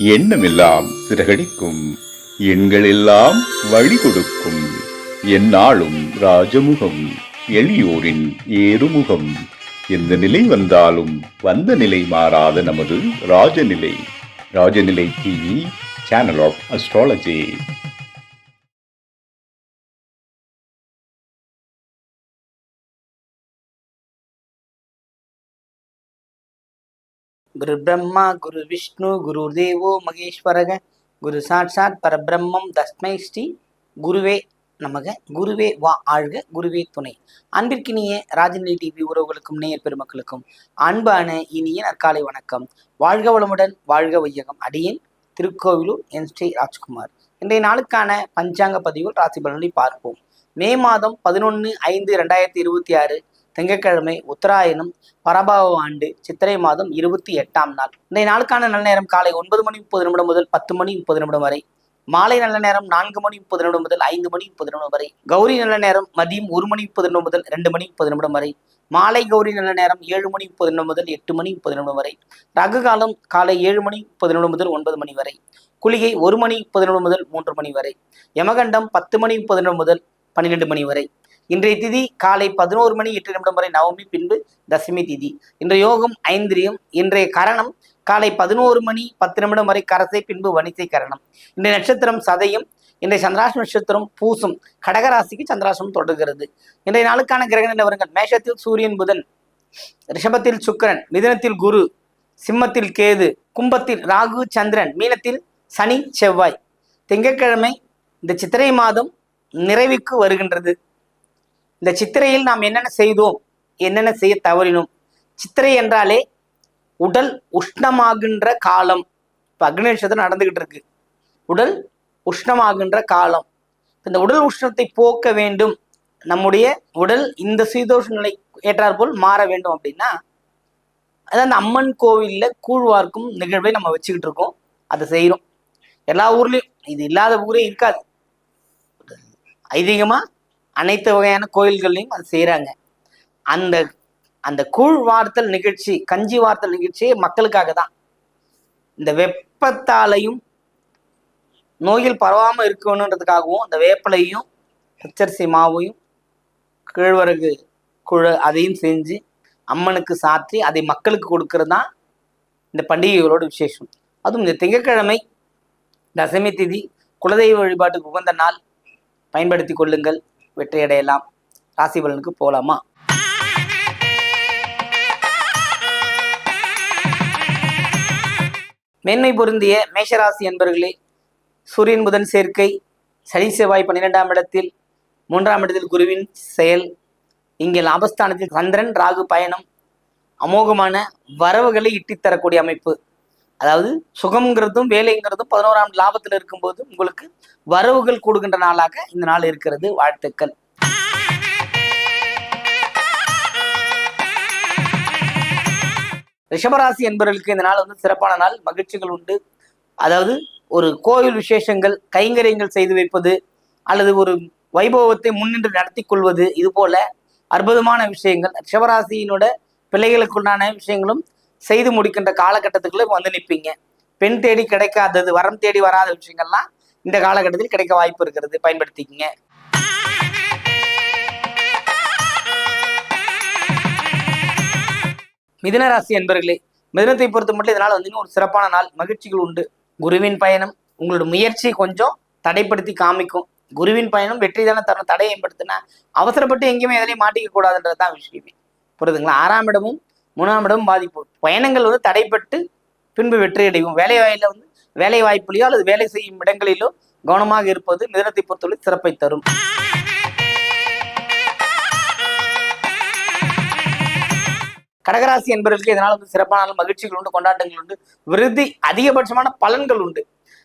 எண்ணமெல்லாம் சிறகடிக்கும், எண்களெல்லாம் வழி கொடுக்கும், எந்நாளும் ராஜமுகம், எளியோரின் ஏறுமுகம். எந்த நிலை வந்தாலும் வந்த நிலை மாறாத நமது Rajanilai. Rajanilai TV, channel of astrology. குரு பிரம்மா குரு விஷ்ணு குரு தேவோ மகேஸ்வரக குரு சாட்சாத் பரபிரம்மம் தஸ்மை ஸ்ரீ குருவே நமக. குருவே வா ஆழ்க, குருவே துணை. அன்பிற்கினிய ராஜநிலை டிவி உறவுகளுக்கும் நேயர் பெருமக்களுக்கும் அன்பான இனிய நற்காலை வணக்கம். வாழ்க வளமுடன், வாழ்க வையகம். அடியேன் திருக்கோவிலூர் என் ஸ்ரீ ராஜ்குமார். இன்றைய நாளுக்கான பஞ்சாங்க பதிவில் ராசி பலனை பார்ப்போம். மே மாதம் 11/5/2026 திங்கட்கிழமை, உத்தராயணம், பரபாவ ஆண்டு, சித்திரை மாதம் 28ஆம் நாள். இன்றைய நாளுக்கான நல்ல நேரம் காலை 9:30 முதல் 10:30 வரை. மாலை நல்ல நேரம் 4:30 முதல் 5:30 வரை. கௌரி நல்ல நேரம் மதியம் 1:30 முதல் 2:30 வரை. மாலை கௌரி நல்ல நேரம் 7:30 முதல் 8:30 வரை. ரகு காலம் காலை 7:30 முதல் 9 வரை. குளிகை 1:30 முதல் 3 வரை. யமகண்டம் 10:30 முதல் 12 வரை. இன்றைய திதி காலை 11:08 வரை நவமி, பின்பு தசமி திதி. இன்றைய யோகம் ஐந்திரியம். இன்றைய கரணம் காலை 11:10 வரை கரசை, பின்பு வணிசை கரணம். இன்றைய நட்சத்திரம் சதயம். இன்றைய சந்திராஷ்டம நட்சத்திரம் பூசம். கடகராசிக்கு சந்திராஷ்டமம் தொடர்கிறது. இன்றைய நாளுக்கான கிரக நிலவரங்கள்: மேஷத்தில் சூரியன் புதன், ரிஷபத்தில் சுக்கிரன், மிதுனத்தில் குரு, சிம்மத்தில் கேது, கும்பத்தில் ராகு சந்திரன், மீனத்தில் சனி செவ்வாய். திங்கட்கிழமை இந்த சித்திரை மாதம் நிறைவுக்கு வருகின்றது. இந்த சித்திரையில் நாம் என்னென்ன செய்தோம், என்னென்ன செய்ய தவறினோம். சித்திரை என்றாலே உடல் உஷ்ணமாகின்ற காலம். இப்போ அக்னி நட்சத்திரம் நடந்துகிட்டு இருக்கு. உடல் உஷ்ணமாகின்ற காலம். இந்த உடல் உஷ்ணத்தை போக்க வேண்டும், நம்முடைய உடல் இந்த சீதோஷ நிலை ஏற்றாற்போல் மாற வேண்டும் அப்படின்னா, அதான் அந்த அம்மன் கோவிலில் கூழ்வார்க்கும் நிகழ்வை நம்ம வச்சுக்கிட்டு இருக்கோம். அதை செய்கிறோம். எல்லா ஊர்லேயும் இது இல்லாத ஊரே இருக்காது. ஐதீகமாக அனைத்து வகையான கோயில்கள்லையும் அது செய்கிறாங்க. அந்த அந்த கூழ் வார்த்தல் நிகழ்ச்சி, கஞ்சி வார்த்தல் நிகழ்ச்சியே மக்களுக்காக தான். இந்த வெப்பத்தாலையும் நோயில் பரவாமல் இருக்கணுன்றதுக்காகவும் அந்த வேப்பலையும் பச்சரிசி மாவையும் கேழ்வரகு குழ அதையும் செஞ்சு அம்மனுக்கு சாற்றி அதை மக்களுக்கு கொடுக்கறது தான் இந்த பண்டிகைகளோட விசேஷம். அதுவும் இந்த திங்கட்கிழமை தசமி திதி, குலதெய்வ வழிபாட்டுக்கு உகந்த நாள். பயன்படுத்தி கொள்ளுங்கள், வெற்றி அடையலாம். ராசி பலனுக்கு போலாமா? மேன்மை பொருந்திய மேஷராசி என்பவர்களே, சூரியன் புதன் சேர்க்கை, சனி செவ்வாய் 12ஆம் இடத்தில், 3ஆம் இடத்தில் குருவின் செயல், இங்கே லாபஸ்தானத்தில் சந்திரன் ராகு பயணம், அமோகமான வரவுகளை இட்டித்தரக்கூடிய அமைப்பு. அதாவது சுகம்ங்கிறதும் வேலைங்கிறதும் 11ஆம் லாபத்தில் இருக்கும்போது உங்களுக்கு வரவுகள் கூடுகின்ற நாளாக இந்த நாள் இருக்கிறது. வாழ்த்துக்கள். ரிஷபராசி என்பவர்களுக்கு இந்த நாள் சிறப்பான நாள். மகிழ்ச்சிகள் உண்டு. அதாவது ஒரு கோவில் விசேஷங்கள், கைங்கரியங்கள் செய்து வைப்பது, அல்லது ஒரு வைபவத்தை முன்னின்று நடத்தி கொள்வது, இது போல அற்புதமான விஷயங்கள் ரிஷபராசியினோட பிள்ளைகளுக்குண்டான விஷயங்களும் செய்து முடிக்கின்ற காலகட்டத்துக்குள்ள வந்து நிற்பீங்க. பெண் தேடி கிடைக்காதது, வரம் தேடி வராத விஷயங்கள்லாம் இந்த காலகட்டத்தில் கிடைக்க வாய்ப்பு இருக்கிறது. பயன்படுத்திக்கங்க. மிதுன ராசி என்பர்களே, மிதுனத்தை பொறுத்த மட்டும் இதனால் ஒரு சிறப்பான நாள். மகிழ்ச்சிகள் உண்டு. குருவின் பயணம் உங்களோட முயற்சி கொஞ்சம் தடைப்படுத்தி காமிக்கும். குருவின் பயணம் வெற்றி தானே தரணும். தடையை ஏற்படுத்தினா அவசரப்பட்டு எங்கேயுமே எதனையும் மாட்டிக்க கூடாதுன்றது தான் விஷயமே. புரியுதுங்களா? 6ஆம் இடமும் 3ஆம் இடமும் பாதிப்பு. பயணங்கள் தடைப்பட்டு பின்பு வெற்றி அடையும். வேலை வாயில வேலை வாய்ப்புலையோ அல்லது வேலை செய்யும் இடங்களிலோ கவனமாக இருப்பது மிதுனத்தை பொறுத்தவரை சிறப்பை தரும். கடகராசி என்பவர்களுக்கு இதனால் சிறப்பான மகிழ்ச்சிகள் உண்டு, கொண்டாட்டங்கள் உண்டு, விருத்தி, அதிகபட்சமான பலன்கள் உண்டு.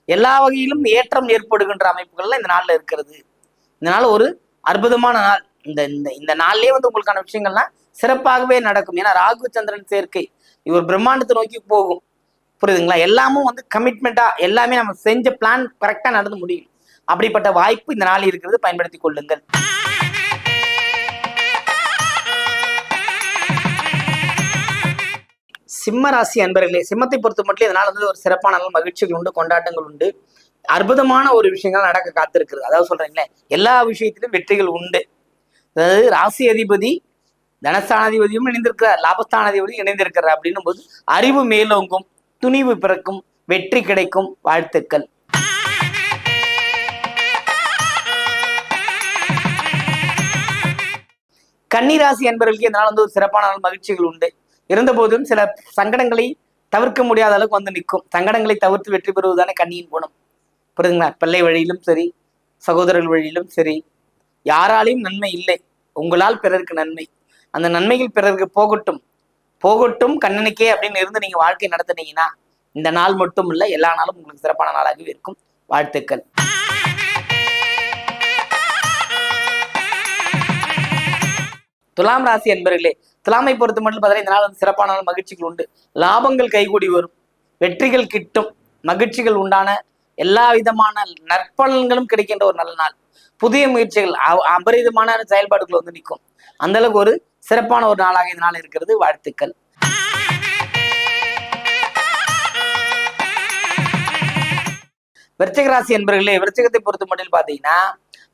எல்லா வகையிலும் ஏற்றம் ஏற்படுகின்ற அமைப்புகள்லாம் இந்த நாள்ல இருக்கிறது. இந்த நாள் ஒரு அற்புதமான நாள். இந்த நாள்லயே உங்களுக்கான விஷயங்கள்லாம் சிறப்பாகவே நடக்கும். ஏன்னா ராகு சந்திரன் சேர்க்கை இவர் பிரம்மாண்டத்தை நோக்கி போகும். புரியுதுங்களா? எல்லாமும் கமிட்மெண்டா எல்லாமே நம்ம செஞ்ச பிளான் கரெக்டா நடந்து முடியும். அப்படிப்பட்ட வாய்ப்பு இந்த நாள் இருக்கிறது. பயன்படுத்தி கொள்ளுங்கள். சிம்ம ராசி அன்பர்களே, சிம்மத்தை பொறுத்த மட்டும் இதனால் வந்து ஒரு சிறப்பான நாள், மகிழ்ச்சிகள் உண்டு, கொண்டாட்டங்கள் உண்டு, அற்புதமான ஒரு விஷயங்கள் நடக்க காத்திருக்கிறது. அதாவது சொல்றீங்களே, எல்லா விஷயத்திலும் வெற்றிகள் உண்டு. அதாவது ராசி அதிபதி தனஸ்தானாதிபதியும் இணைந்திருக்கிறார், லாபஸ்தானாதிபதியும் இணைந்திருக்கிறார். அப்படின்னும் போது அறிவு மேலோங்கும், துணிவு பிறக்கும், வெற்றி கிடைக்கும். வாழ்த்துக்கள். கன்னிராசி என்பவர்களுக்கு இதனால் வந்து ஒரு சிறப்பான நாள், மகிழ்ச்சிகள் உண்டு. இருந்தபோதும் சில சங்கடங்களை தவிர்க்க முடியாத அளவுக்கு வந்து நிற்கும். சங்கடங்களை தவிர்த்து வெற்றி பெறுவதுதானே கன்னியின் குணம். புரியுதுங்களா? பிள்ளை வழியிலும் சரி, சகோதரர்கள் வழியிலும் சரி, யாராலையும் நன்மை இல்லை, உங்களால் பிறருக்கு நன்மை. அந்த நன்மைகள் பிறருக்கு போகட்டும் போகட்டும் கண்ணனுக்கே அப்படின்னு இருந்து நீங்க வாழ்க்கை நடத்துனீங்கன்னா இந்த நாள் மட்டும் இல்லை, எல்லா நாளும் உங்களுக்கு சிறப்பான நாளாகவே இருக்கும். வாழ்த்துக்கள். துலாம் ராசி என்பர்களே, துலாமை பொறுத்த மட்டும் பார்த்தீங்கன்னா இந்த நாள் வந்து சிறப்பான நாள், மகிழ்ச்சிகள் உண்டு, லாபங்கள் கைகூடி வரும், வெற்றிகள் கிட்டும், மகிழ்ச்சிகள் உண்டான எல்லா விதமான நற்பலன்களும் கிடைக்கின்ற ஒரு நல்ல நாள். புதிய முயற்சிகள், அபரிதமான செயல்பாடுகள் வந்து நிற்கும். அந்த அளவுக்கு ஒரு சிறப்பான ஒரு நாளாக இந்த நாள் இருக்கிறது. வாழ்த்துக்கள். விருச்சிக ராசி என்பர்களே, விருச்சிகத்தை பொறுத்த மட்டும் பார்த்தீங்கன்னா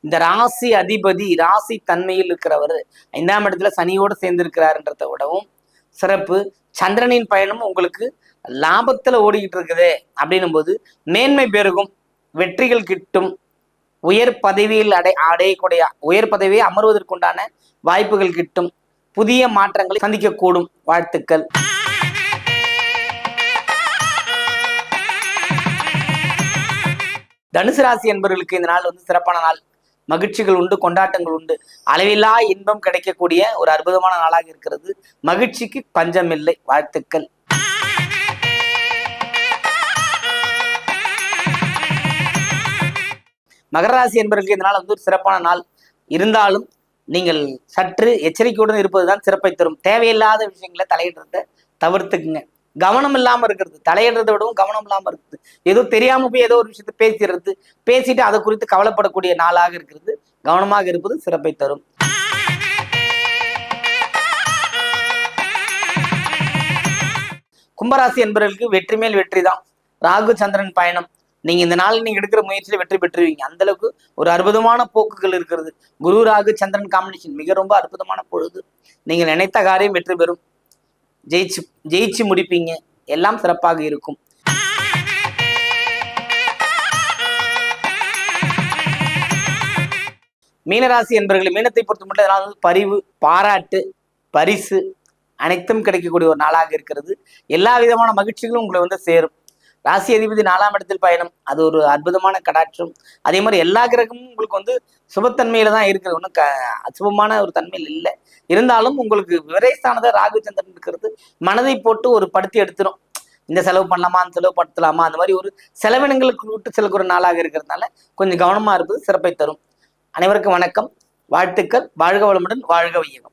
இந்த ராசி அதிபதி ராசி தன்மையில் இருக்கிறவர் 5ஆம் இடத்துல சனியோடு சேர்ந்திருக்கிறாருன்றத விடவும் சிறப்பு. சந்திரனின் பயணம் உங்களுக்கு லாபத்துல ஓடிக்கிட்டு இருக்குது. அப்படின்னும் போது மேன்மை பெருகும், வெற்றிகள் கிட்டும், உயர் பதவியில் அடையக்கூடிய உயர் பதவியை அமர்வதற்குண்டான வாய்ப்புகள் கிட்டும், புதிய மாற்றங்களை சந்திக்கக்கூடும். வாழ்த்துக்கள். தனுசு ராசி என்பவர்களுக்கு இந்த நாள் வந்து சிறப்பான நாள், மகிழ்ச்சிகள் உண்டு, கொண்டாட்டங்கள் உண்டு, அளவில்லா இன்பம் கிடைக்கக்கூடிய ஒரு அற்புதமான நாளாக இருக்கிறது. மகிழ்ச்சிக்கு பஞ்சம் இல்லை. வாழ்த்துக்கள். மகர ராசி என்பவர்களுக்கு இந்த நாள் வந்து ஒரு சிறப்பான நாள். இருந்தாலும் நீங்கள் சற்று எச்சரிக்கையுடன் இருப்பதுதான் சிறப்பை தரும். தேவையில்லாத விஷயங்களை தலையிடுறத தவிர்த்துக்குங்க. கவனம் இல்லாம இருக்கிறது, தலையிடுறதை விடவும் கவனம் இல்லாம இருக்குது. ஏதோ தெரியாம போய் ஏதோ ஒரு விஷயத்த பேசிட்டு அதை குறித்து கவலைப்படக்கூடிய நாளாக இருக்கிறது. கவனமாக இருப்பது சிறப்பை தரும். கும்பராசி என்பவர்களுக்கு வெற்றி மேல் வெற்றி தான். ராகு சந்திரன் பயணம், நீங்க இந்த நாள் நீங்க எடுக்கிற முயற்சியில வெற்றி பெற்றுவீங்க. அந்த அளவுக்கு ஒரு அற்புதமான போக்குகள் இருக்கிறது. குரு ராகு சந்திரன் காம்பினேஷன் மிக ரொம்ப அற்புதமான பொழுது. நீங்க நினைத்த காரியம் வெற்றி பெறும், ஜெயிச்சு முடிப்பீங்க. எல்லாம் சிறப்பாக இருக்கும். மீனராசி என்பவர்கள், மீனத்தை பொறுத்த மட்டும் பரிவு, பாராட்டு, பரிசு அனைத்தும் கிடைக்கக்கூடிய ஒரு நாளாக இருக்கிறது. எல்லா விதமான மகிழ்ச்சிகளும் உங்களை வந்து சேரும். ராசி அதிபதி 4ஆம் இடத்தில் பயணம், அது ஒரு அற்புதமான கடாட்சம். அதே மாதிரி எல்லா கிரகமும் உங்களுக்கு வந்து சுபத்தன்மையில தான் இருக்குது, ஒன்றும் அசுபமான ஒரு தன்மையில் இல்லை. இருந்தாலும் உங்களுக்கு விரைஸ்தானத ராகு சந்திரன் இருக்கிறது மனதை போட்டு ஒரு படுத்தி எடுத்துரும். இந்த செலவு பண்ணலாமா, அந்த செலவு படுத்தலாமா, அந்த மாதிரி ஒரு செலவினங்களுக்கு விட்டு செல்கிற ஒரு நாளாக இருக்கிறதுனால கொஞ்சம் கவனமா இருப்பது சிறப்பை தரும். அனைவருக்கும் வணக்கம், வாழ்த்துக்கள். வாழ்க வளமுடன், வாழ்க வையகம்.